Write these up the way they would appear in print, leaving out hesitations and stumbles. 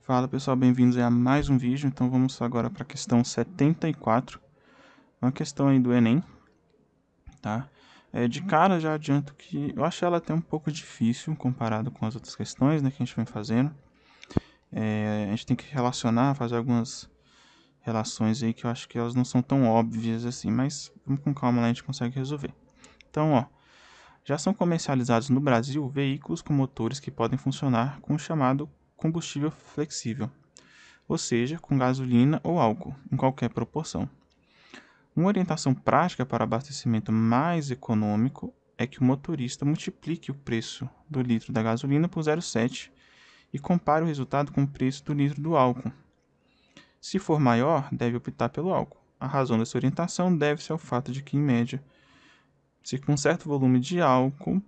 Fala pessoal, bem-vindos a mais um vídeo. Então vamos agora para a questão 74, uma questão aí do Enem, tá? De cara já adianto que eu acho ela até um pouco difícil comparado com as outras questões, né, que a gente vem fazendo. A gente tem que relacionar, fazer algumas relações aí que eu acho que elas não são tão óbvias assim, mas vamos com calma lá, a gente consegue resolver. Então, ó, já são comercializados no Brasil veículos com motores que podem funcionar com o chamado combustível flexível, ou seja, com gasolina ou álcool, em qualquer proporção. Uma orientação prática para abastecimento mais econômico é que o motorista multiplique o preço do litro da gasolina por 0,7 e compare o resultado com o preço do litro do álcool. Se for maior, deve optar pelo álcool. A razão dessa orientação deve-se ao fato de que, em média, se com certo volume de álcool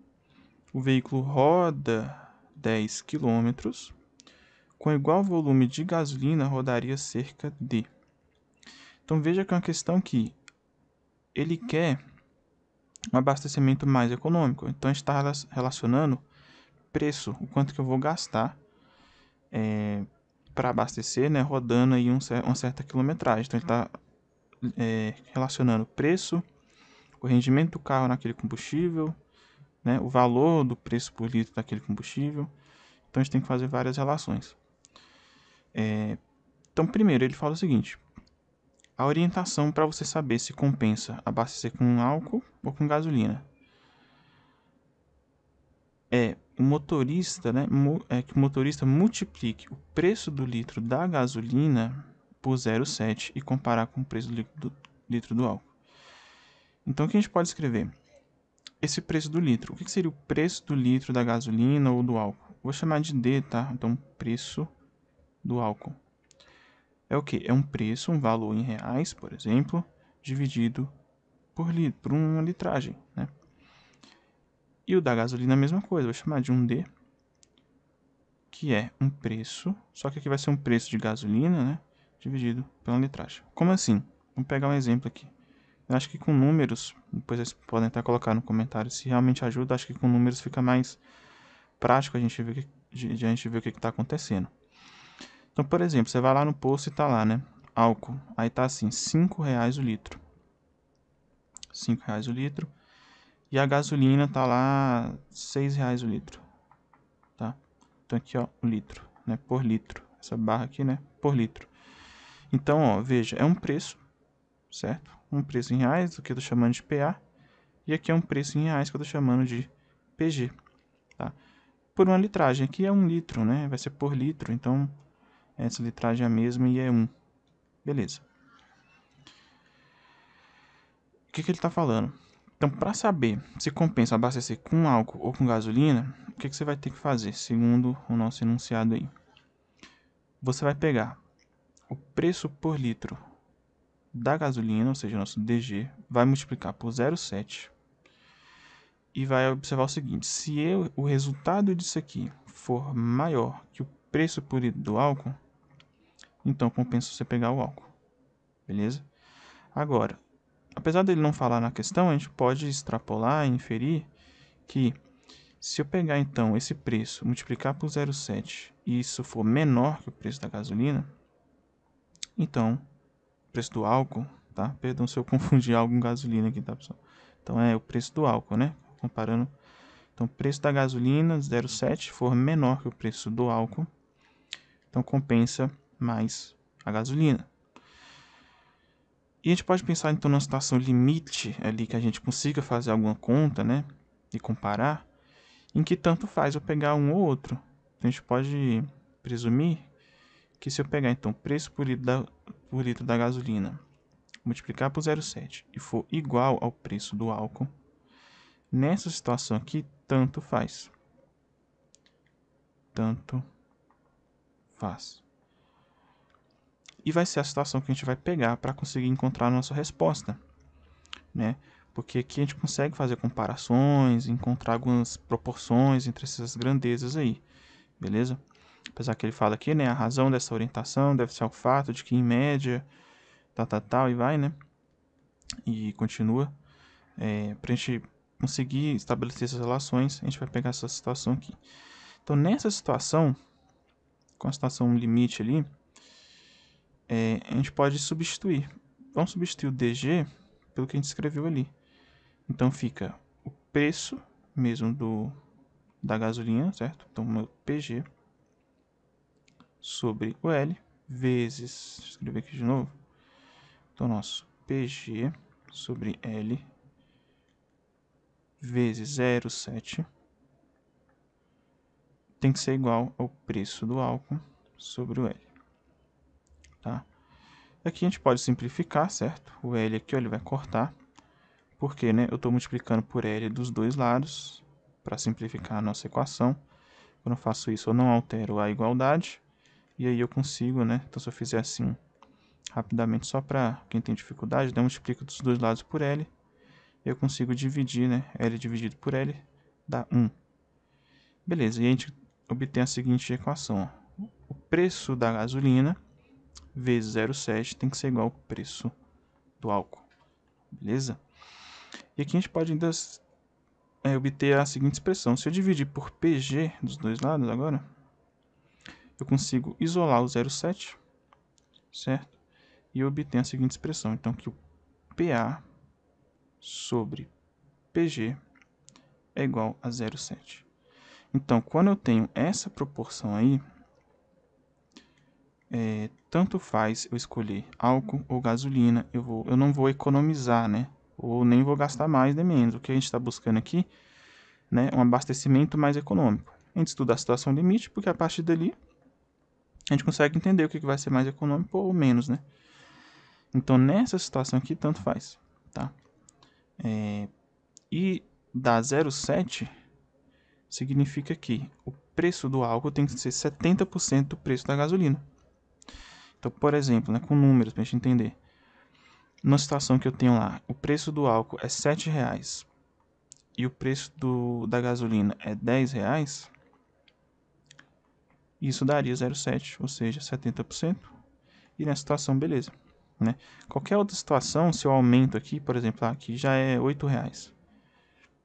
o veículo roda 10 km, com igual volume de gasolina rodaria cerca de. Então veja que é uma questão que ele quer um abastecimento mais econômico. Então a gente está relacionando preço, o quanto que eu vou gastar para abastecer, né, rodando aí uma certa quilometragem. Então ele está relacionando preço, o rendimento do carro naquele combustível, né, o valor do preço por litro daquele combustível. Então a gente tem que fazer várias relações. Então primeiro ele fala o seguinte: a orientação para você saber se compensa abastecer com álcool ou com gasolina o motorista, né, que o motorista multiplique o preço do litro da gasolina por 0,7 e comparar com o preço do litro do álcool. Então, o que a gente pode escrever? Esse preço do litro. O que seria o preço do litro da gasolina ou do álcool? Vou chamar de D, tá? Então, preço do álcool. É o que? É um preço, um valor em reais, por exemplo, dividido por uma litragem, né? E o da gasolina é a mesma coisa. Vou chamar de um D, que é um preço, só que aqui vai ser um preço de gasolina, né, dividido pela litragem. Como assim? Vamos pegar um exemplo aqui. Eu acho que com números, depois vocês podem até colocar no comentário se realmente ajuda. Acho que com números fica mais prático a gente ver, o que está acontecendo. Então, por exemplo, você vai lá no posto e tá lá, né, álcool. Aí tá assim, R$ 5 o litro. R$ 5 o litro. E a gasolina tá lá R$ 6 o litro. Tá? Então aqui, ó, o litro, né, por litro. Essa barra aqui, né, por litro. Então, ó, veja, é um preço, certo? Um preço em reais, o que eu estou chamando de PA. E aqui é um preço em reais que eu estou chamando de PG, tá? Por uma litragem, aqui é 1 litro, né? Vai ser por litro, então essa litragem é a mesma e é 1. Beleza. O que ele está falando? Então, para saber se compensa abastecer com álcool ou com gasolina, o que você vai ter que fazer, segundo o nosso enunciado aí? Você vai pegar o preço por litro da gasolina, ou seja, o nosso DG, vai multiplicar por 0,7 e vai observar o seguinte: se o resultado disso aqui for maior que o preço por litro do álcool, então compensa você pegar o álcool, beleza? Agora, apesar dele não falar na questão, a gente pode extrapolar e inferir que se eu pegar então esse preço, multiplicar por 0,7 e isso for menor que o preço da gasolina, então o preço do álcool, tá? Perdão se eu confundi algo com gasolina aqui, tá, pessoal? Então é o preço do álcool, né? Comparando. Então, o preço da gasolina 0,7 for menor que o preço do álcool, então compensa mais a gasolina. E a gente pode pensar então numa situação limite ali que a gente consiga fazer alguma conta, né, e comparar, em que tanto faz eu pegar um ou outro. Então, a gente pode presumir que se eu pegar então o preço por litro da gasolina, multiplicar por 0,7 e for igual ao preço do álcool, nessa situação aqui, tanto faz. Tanto faz. E vai ser a situação que a gente vai pegar para conseguir encontrar a nossa resposta, né? Porque aqui a gente consegue fazer comparações, encontrar algumas proporções entre essas grandezas aí, beleza? Apesar que ele fala aqui, né, a razão dessa orientação deve ser ao fato de que, em média, tal, e vai, né? E continua. Para a gente conseguir estabelecer essas relações, a gente vai pegar essa situação aqui. Então, nessa situação, com a situação limite ali, a gente pode substituir. Vamos substituir o DG pelo que a gente escreveu ali. Então fica o preço mesmo da gasolina, certo? Então meu PG sobre o L vezes, deixa eu escrever aqui de novo. Então nosso PG sobre L vezes 0,7 tem que ser igual ao preço do álcool sobre o L, tá? Aqui a gente pode simplificar, certo? O L aqui, ó, ele vai cortar, porque, né, eu estou multiplicando por L dos dois lados, para simplificar a nossa equação. Quando eu faço isso, eu não altero a igualdade, e aí eu consigo, né? Então, se eu fizer assim, rapidamente, só para quem tem dificuldade, né, eu multiplico dos dois lados por L, e eu consigo dividir, né? L dividido por L dá 1. Beleza, e a gente obtém a seguinte equação, ó. O preço da gasolina vezes 0,7 tem que ser igual ao preço do álcool, beleza? E aqui a gente pode ainda obter a seguinte expressão. Se eu dividir por PG dos dois lados agora, eu consigo isolar o 0,7, certo? E eu obtenho a seguinte expressão. Então, que o PA sobre PG é igual a 0,7. Então, quando eu tenho essa proporção aí, tanto faz eu escolher álcool ou gasolina, eu não vou economizar, né? Ou nem vou gastar mais nem menos. O que a gente está buscando aqui, né, um abastecimento mais econômico. A gente estuda a situação limite, porque a partir dali a gente consegue entender o que vai ser mais econômico ou menos, né? Então, nessa situação aqui, tanto faz, tá? E da 0,7 significa que o preço do álcool tem que ser 70% do preço da gasolina. Então, por exemplo, né, com números para a gente entender. Numa situação que eu tenho lá, o preço do álcool é R$ 7,00 e o preço da gasolina é R$ 10,00, isso daria 0,7, ou seja, 70%. E nessa situação, beleza. Né? Qualquer outra situação, se eu aumento aqui, por exemplo, aqui já é R$ 8,00.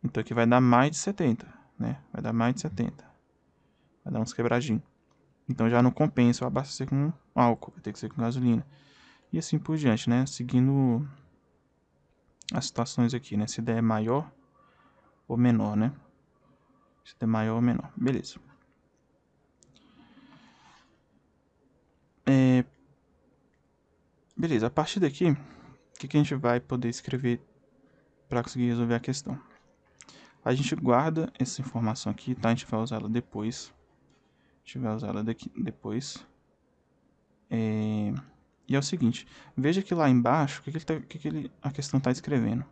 Então aqui vai dar mais de 70, né? Vai dar mais de 70. Vai dar uns quebradinhos. Então já não compensa eu abastecer com álcool, vai ter que ser com gasolina. E assim por diante, né? Seguindo as situações aqui, né? Se der é maior ou menor, né? Se der maior ou menor. Beleza. Beleza, a partir daqui, o que a gente vai poder escrever para conseguir resolver a questão? A gente guarda essa informação aqui, tá? A gente vai usar ela depois. A gente vai usar ela depois. E é o seguinte, veja que lá embaixo, a questão está escrevendo.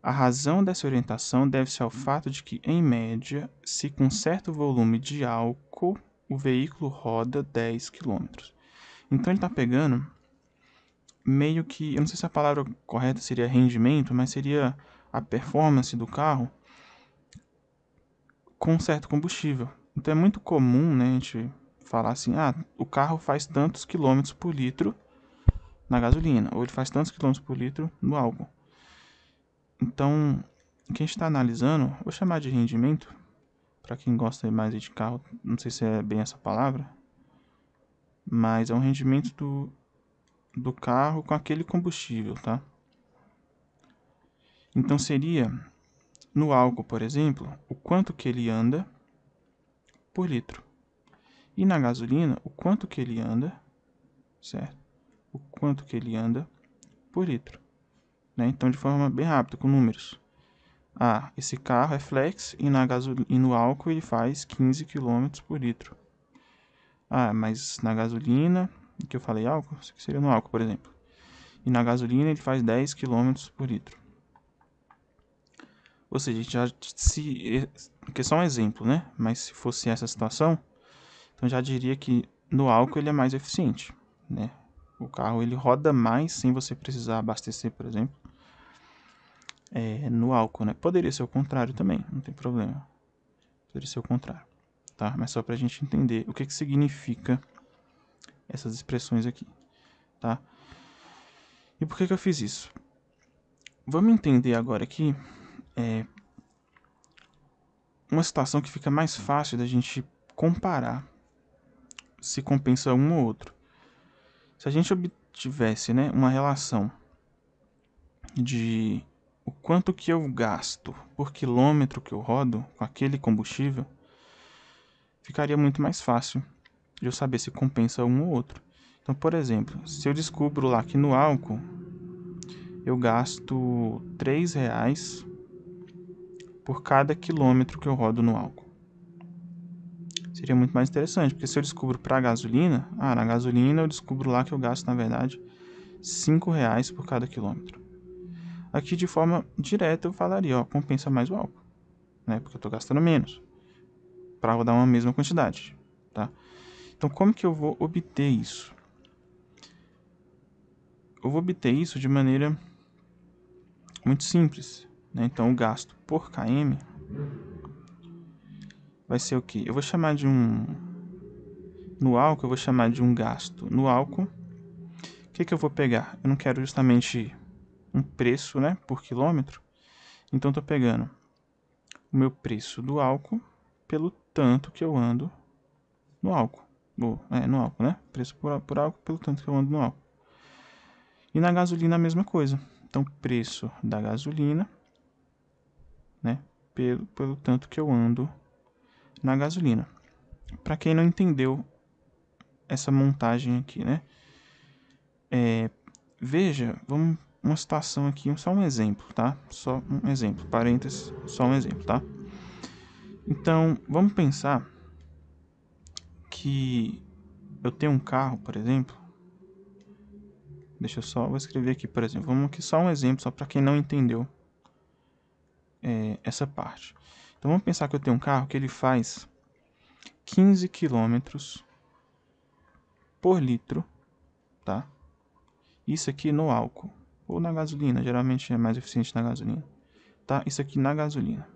A razão dessa orientação deve-se ao fato de que, em média, se com certo volume de álcool, o veículo roda 10 km. Então ele está pegando meio que, eu não sei se a palavra correta seria rendimento, mas seria a performance do carro com certo combustível. Então é muito comum, né, a gente falar assim, o carro faz tantos quilômetros por litro na gasolina, ou ele faz tantos quilômetros por litro no álcool. Então, o que a gente está analisando, vou chamar de rendimento, para quem gosta mais de carro, não sei se é bem essa palavra, mas é um rendimento do carro com aquele combustível, tá? Então seria, no álcool, por exemplo, o quanto que ele anda por litro. E na gasolina, o quanto que ele anda, certo? O quanto que ele anda por litro. Né? Então, de forma bem rápida, com números. Esse carro é flex e no álcool ele faz 15 km por litro. Mas na gasolina, que eu falei álcool, isso aqui seria no álcool, por exemplo. E na gasolina ele faz 10 km por litro. Ou seja, a gente já que é só um exemplo, né? Mas se fosse essa situação, então já diria que no álcool ele é mais eficiente, né? O carro ele roda mais sem você precisar abastecer, por exemplo, no álcool, né? Poderia ser o contrário também, não tem problema. Poderia ser o contrário, tá? Mas só pra gente entender o que significa essas expressões aqui, tá? E por que eu fiz isso? Vamos entender agora aqui uma situação que fica mais fácil da gente comparar, se compensa um ou outro. Se a gente obtivesse, né, uma relação de o quanto que eu gasto por quilômetro que eu rodo com aquele combustível, ficaria muito mais fácil de eu saber se compensa um ou outro. Então, por exemplo, se eu descubro lá que no álcool eu gasto R$3 por cada quilômetro que eu rodo no álcool, seria muito mais interessante, porque se eu descubro para gasolina, na gasolina eu descubro lá que eu gasto, na verdade, R$5 por cada quilômetro. Aqui de forma direta eu falaria, compensa mais o álcool, né? Porque eu estou gastando menos para rodar uma mesma quantidade, tá? Então como que eu vou obter isso? Eu vou obter isso de maneira muito simples, né? Então o gasto por km vai ser o quê? Eu vou chamar de no álcool eu vou chamar de um gasto no álcool. O que eu vou pegar? Eu não quero justamente um preço, né, por quilômetro. Então estou pegando o meu preço do álcool pelo tanto que eu ando no álcool. No álcool, né? Preço por álcool pelo tanto que eu ando no álcool. E na gasolina a mesma coisa. Então preço da gasolina, né, pelo tanto que eu ando na gasolina. Para quem não entendeu essa montagem aqui, né? Veja, vamos uma situação aqui, só um exemplo, tá? Só um exemplo, parênteses, só um exemplo, tá? Então, vamos pensar que eu tenho um carro, por exemplo. Deixa eu só, vou escrever aqui, por exemplo. Vamos aqui só um exemplo, só para quem não entendeu essa parte. Então, vamos pensar que eu tenho um carro que ele faz 15 quilômetros por litro, tá? Isso aqui no álcool, ou na gasolina, geralmente é mais eficiente na gasolina, tá? Isso aqui na gasolina,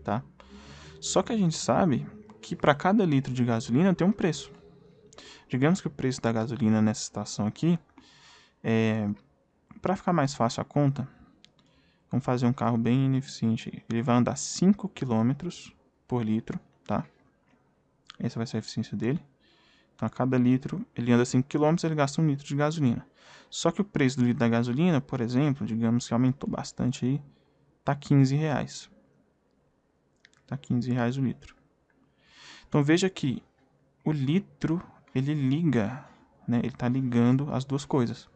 tá? Só que a gente sabe que para cada litro de gasolina tem um preço. Digamos que o preço da gasolina nessa situação aqui, para ficar mais fácil a conta, vamos fazer um carro bem ineficiente. Ele vai andar 5 quilômetros por litro, tá? Essa vai ser a eficiência dele. Então, a cada litro, ele anda 5 km, ele gasta 1 litro de gasolina. Só que o preço do litro da gasolina, por exemplo, digamos que aumentou bastante aí, tá R$15. Tá R$15 o litro. Então, veja que o litro, ele liga, né? Ele tá ligando as duas coisas.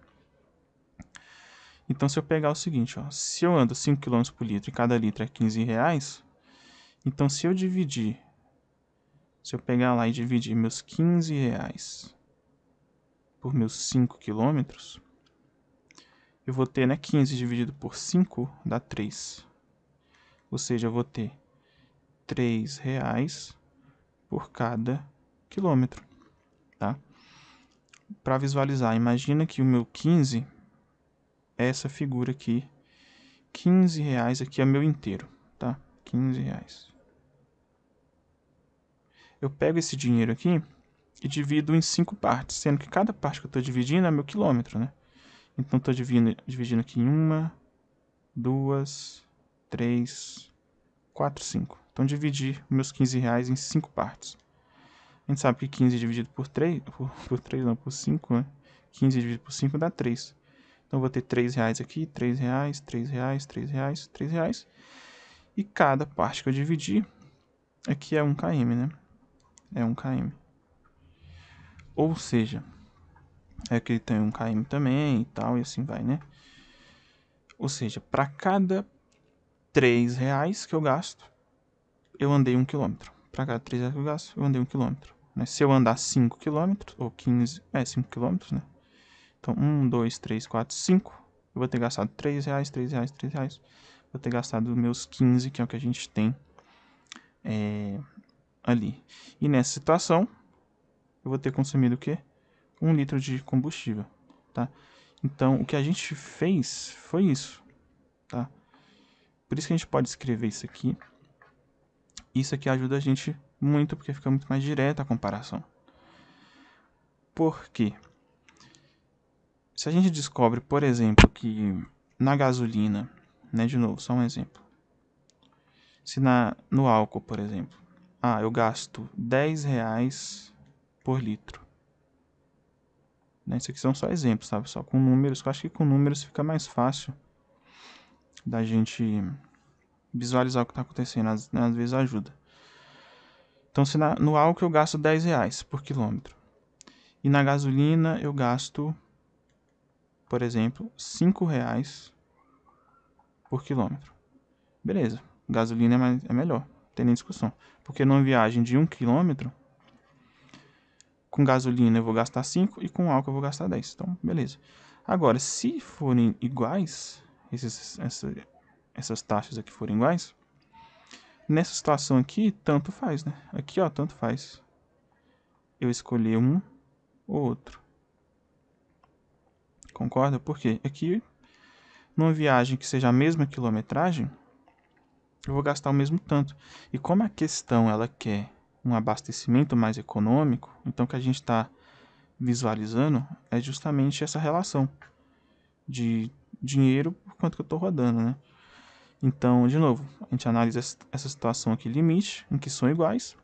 Então, se eu pegar o seguinte, se eu ando 5 km por litro e cada litro é R$15, então se eu pegar lá e dividir meus R$15 por meus 5 quilômetros, eu vou ter, né, 15 dividido por 5 dá 3. Ou seja, eu vou ter R$3 por cada quilômetro, tá? Para visualizar, imagina que o meu 15 é essa figura aqui. R$15 aqui é meu inteiro, tá? R$15. Eu pego esse dinheiro aqui e divido em 5 partes, sendo que cada parte que eu estou dividindo é meu quilômetro, né? Então, estou dividindo aqui em 1, 2, 3, 4, 5. Então, dividir meus R$15 em 5 partes. A gente sabe que 15 dividido por 3, por 5, né? 15 dividido por 5 dá 3. Então, eu vou ter R$3 aqui, R$3, R$3, R$3, R$3. E cada parte que eu dividir, aqui é 1 km, né? É 1 km. Ou seja, aqui tem 1 km também e tal, e assim vai, né? Ou seja, para cada R$3 que eu gasto, eu andei 1 km. Para cada R$3 que eu gasto, eu andei 1 km. Né? Se eu andar 5 km, ou 15, 5 km, né? Então, 1, 2, 3, 4, 5. Eu vou ter gastado R$3, R$3, R$3. Vou ter gastado meus 15, que é o que a gente tem ali. E nessa situação, eu vou ter consumido o quê? 1 litro de combustível, tá? Então, o que a gente fez foi isso, tá? Por isso que a gente pode escrever isso aqui. Isso aqui ajuda a gente muito, porque fica muito mais direta a comparação. Por quê? Se a gente descobre, por exemplo, que na gasolina, né, de novo, só um exemplo. Se no álcool, por exemplo, eu gasto R$10 por litro. Né? Isso aqui são só exemplos, sabe? Só com números, eu acho que com números fica mais fácil da gente visualizar o que está acontecendo, às vezes ajuda. Então, se no álcool eu gasto R$10 por quilômetro, e na gasolina eu gasto, por exemplo, R$5 por quilômetro. Beleza, gasolina é melhor, não tem nem discussão. Porque numa viagem de 1 quilômetro, com gasolina eu vou gastar 5 e com álcool eu vou gastar 10. Então, beleza. Agora, se forem iguais, essas taxas aqui forem iguais, nessa situação aqui, tanto faz, né? Aqui, ó, tanto faz eu escolher um ou outro. Concorda? Porque aqui, numa viagem que seja a mesma quilometragem, eu vou gastar o mesmo tanto. E como a questão ela quer um abastecimento mais econômico, então o que a gente está visualizando é justamente essa relação de dinheiro por quanto que eu estou rodando, né? Então, de novo, a gente analisa essa situação aqui limite, em que são iguais,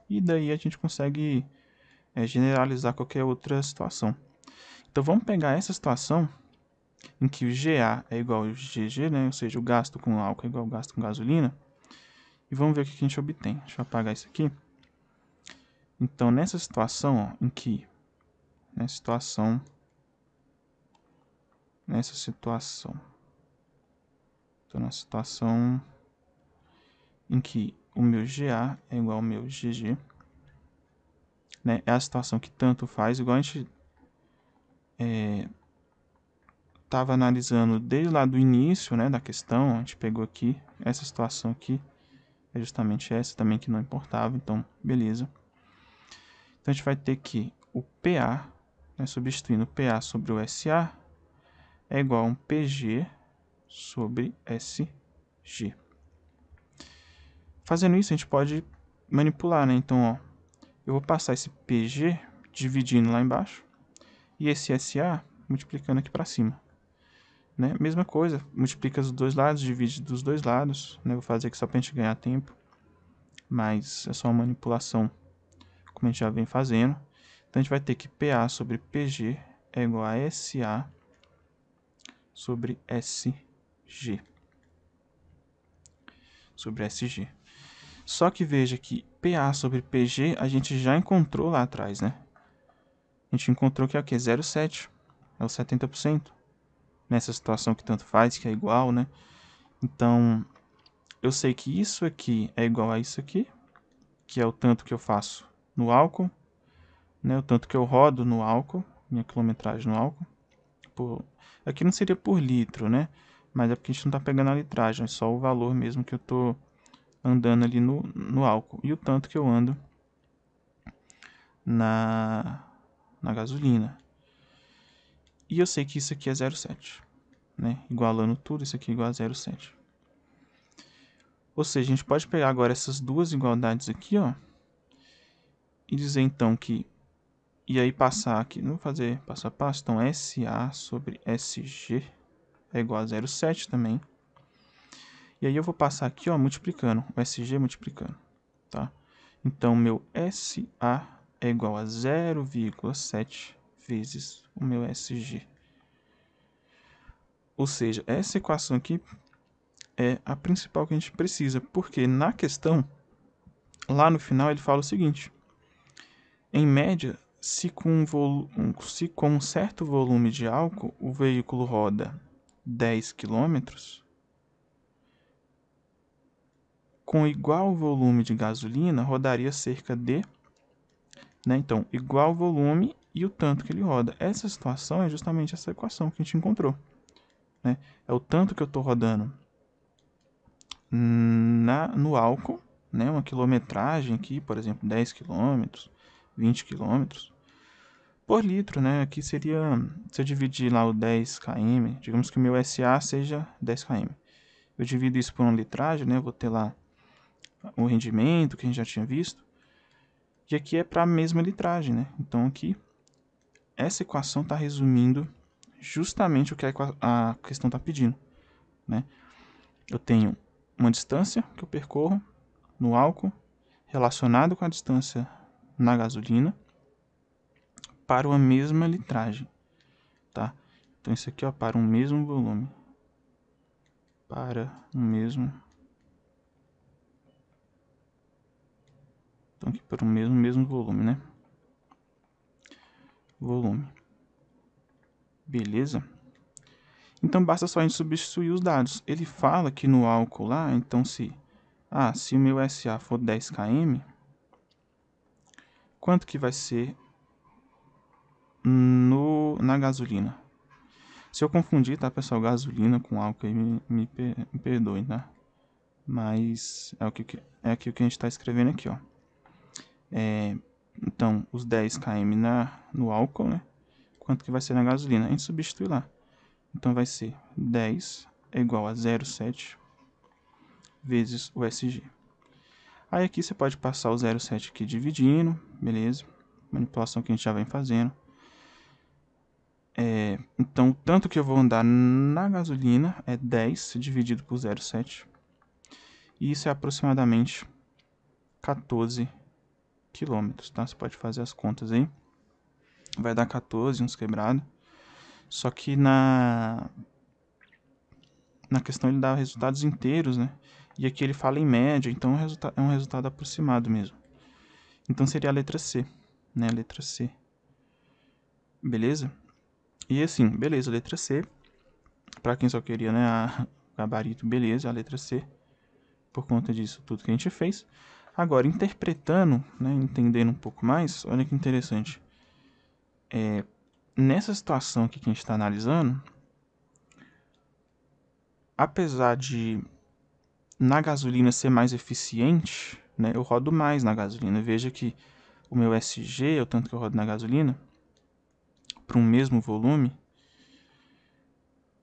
e daí a gente consegue generalizar qualquer outra situação. Então, vamos pegar essa situação em que o GA é igual ao GG, né? Ou seja, o gasto com álcool é igual ao gasto com gasolina, e vamos ver o que a gente obtém. Deixa eu apagar isso aqui. Então, nessa situação, ó, em que nessa situação, estou na situação em que o meu GA é igual ao meu GG, né? É a situação que tanto faz, igual a gente estava analisando desde lá do início, né, da questão. A gente pegou aqui, essa situação aqui é justamente essa também que não importava, então beleza. Então a gente vai ter que o PA, né, substituindo o PA sobre o SA, é igual a um PG sobre SG. Fazendo isso, a gente pode manipular, né? Então, ó, eu vou passar esse PG dividindo lá embaixo e esse SA multiplicando aqui para cima. Né? Mesma coisa, multiplica os dois lados, divide dos dois lados. Né? Vou fazer aqui só para a gente ganhar tempo, mas é só uma manipulação como a gente já vem fazendo. Então, a gente vai ter que PA sobre PG é igual a SA sobre SG. Sobre SG. Só que veja que PA sobre PG a gente já encontrou lá atrás, né? A gente encontrou que é o quê? 0,7. É o 70%. Nessa situação que tanto faz, que é igual, né? Então, eu sei que isso aqui é igual a isso aqui, que é o tanto que eu faço no álcool, né? O tanto que eu rodo no álcool, minha quilometragem no álcool. Aqui não seria por litro, né? Mas é porque a gente não está pegando a litragem, é só o valor mesmo que eu estou andando ali no álcool. E o tanto que eu ando na gasolina. E eu sei que isso aqui é 0,7. Né? Igualando tudo, isso aqui é igual a 0,7. Ou seja, a gente pode pegar agora essas duas igualdades aqui, ó, e dizer então que... E aí passar aqui, não vou fazer passo a passo, então SA sobre SG é igual a 0,7 também. E aí eu vou passar aqui, ó, multiplicando, o SG multiplicando, tá? Então, meu SA é igual a 0,7 vezes o meu SG. Ou seja, essa equação aqui é a principal que a gente precisa, porque na questão, lá no final, ele fala o seguinte: em média, se com um certo volume de álcool o veículo roda 10 km, com igual volume de gasolina, rodaria cerca de... Né? Então, igual volume e o tanto que ele roda. Essa situação é justamente essa equação que a gente encontrou. Né? É o tanto que eu estou rodando no álcool, né? Uma quilometragem aqui, por exemplo, 10 km, 20 km, por litro, né? Aqui seria, se eu dividir lá o 10 km, digamos que o meu SA seja 10 km. Eu divido isso por uma litragem, né? Eu vou ter lá o rendimento que a gente já tinha visto. E aqui é para a mesma litragem, né? Então aqui, essa equação está resumindo justamente o que a questão está pedindo, né? Eu tenho uma distância que eu percorro no álcool relacionado com a distância na gasolina para uma mesma litragem, tá? Então, isso aqui, ó, para um mesmo volume. Para um mesmo... Então, aqui para o mesmo volume, né? Volume. Beleza? Então, basta só a gente substituir os dados. Ele fala que no álcool lá, então se o meu SA for 10 km, quanto que vai ser na gasolina? Se eu confundir, tá, pessoal, gasolina com álcool aí, me perdoem, tá? Mas é aqui o que a gente está escrevendo aqui, ó. Então, os 10 km no álcool, né? Quanto que vai ser na gasolina? A gente substitui lá. Então, vai ser 10 é igual a 0,7 vezes o SG. Aí aqui você pode passar o 0,7 aqui dividindo, beleza? Manipulação que a gente já vem fazendo. Então, tanto que eu vou andar na gasolina é 10 dividido por 0,7. E isso é aproximadamente 14 quilômetros, tá? Você pode fazer as contas aí. Vai dar 14, uns quebrados. Só que na questão ele dá resultados inteiros, né? E aqui ele fala em média, então é um resultado aproximado mesmo. Então seria a letra C, né? A letra C. Beleza? E assim, beleza, letra C. Pra quem só queria, né, gabarito, beleza, a letra C. Por conta disso, tudo que a gente fez. Agora, interpretando, né, entendendo um pouco mais, olha que interessante. Nessa situação aqui que a gente está analisando, apesar de na gasolina ser mais eficiente, né, eu rodo mais na gasolina. Veja que o meu SG, o tanto que eu rodo na gasolina, para um mesmo volume,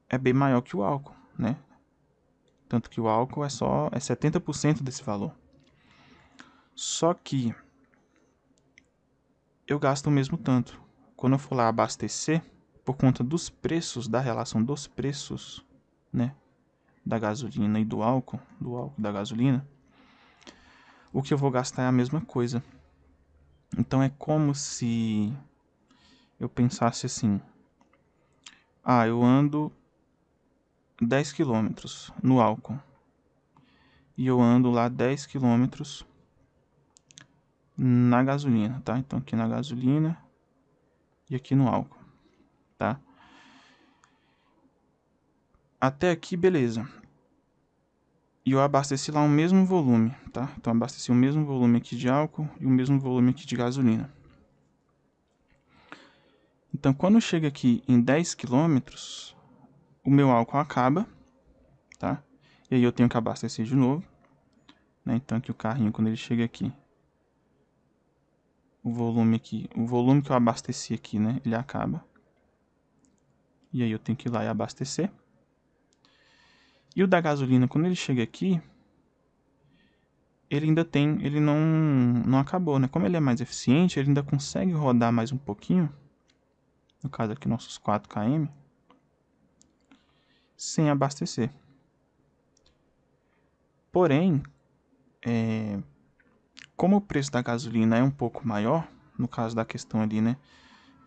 é bem maior que o álcool, né? Tanto que o álcool é 70% desse valor. Só que eu gasto o mesmo tanto. Quando eu for lá abastecer, por conta dos preços, da relação dos preços, né, da gasolina e do álcool e da gasolina, o que eu vou gastar é a mesma coisa. Então é como se eu pensasse assim: eu ando 10 quilômetros no álcool e eu ando lá 10 quilômetros na gasolina, tá? Então aqui na gasolina e aqui no álcool, tá? Até aqui, beleza. E eu abasteci lá o mesmo volume, tá? Então abasteci o mesmo volume aqui de álcool e o mesmo volume aqui de gasolina. Então quando chega aqui em 10 km, o meu álcool acaba, tá? E aí eu tenho que abastecer de novo, né? Então aqui o carrinho, quando ele chega aqui, o volume que eu abasteci aqui, né, ele acaba. E aí eu tenho que ir lá e abastecer. E o da gasolina, quando ele chega aqui, ele ainda ele não acabou, né? Como ele é mais eficiente, ele ainda consegue rodar mais um pouquinho, no caso aqui nossos 4 km, sem abastecer. Porém, como o preço da gasolina é um pouco maior, no caso da questão ali, né?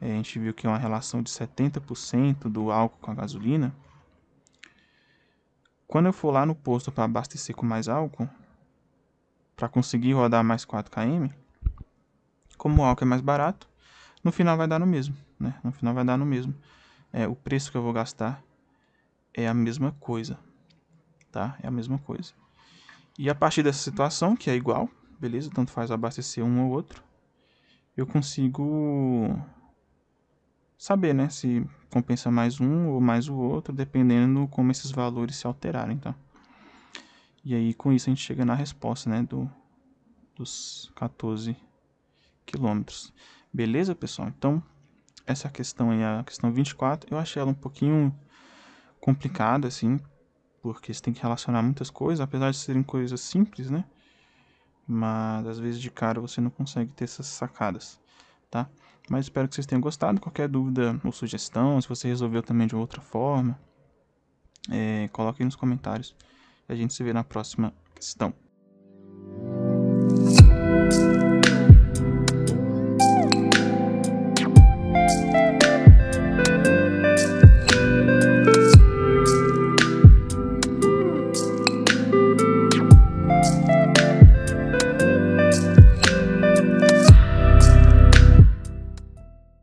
A gente viu que é uma relação de 70% do álcool com a gasolina. Quando eu for lá no posto para abastecer com mais álcool, para conseguir rodar mais 4 km, como o álcool é mais barato, no final vai dar no mesmo, né? No final vai dar no mesmo. O preço que eu vou gastar é a mesma coisa, tá? É a mesma coisa. E a partir dessa situação, que é igual, beleza? Tanto faz abastecer um ou outro, eu consigo saber, né, se compensa mais um ou mais o outro, dependendo como esses valores se alterarem, tá? E aí, com isso, a gente chega na resposta, né, dos 14 quilômetros. Beleza, pessoal? Então, essa questão aí, a questão 24, eu achei ela um pouquinho complicada, assim, porque você tem que relacionar muitas coisas, apesar de serem coisas simples, né? Mas, às vezes, de cara, você não consegue ter essas sacadas, tá? Mas espero que vocês tenham gostado. Qualquer dúvida ou sugestão, se você resolveu também de outra forma, coloque aí nos comentários. E a gente se vê na próxima questão.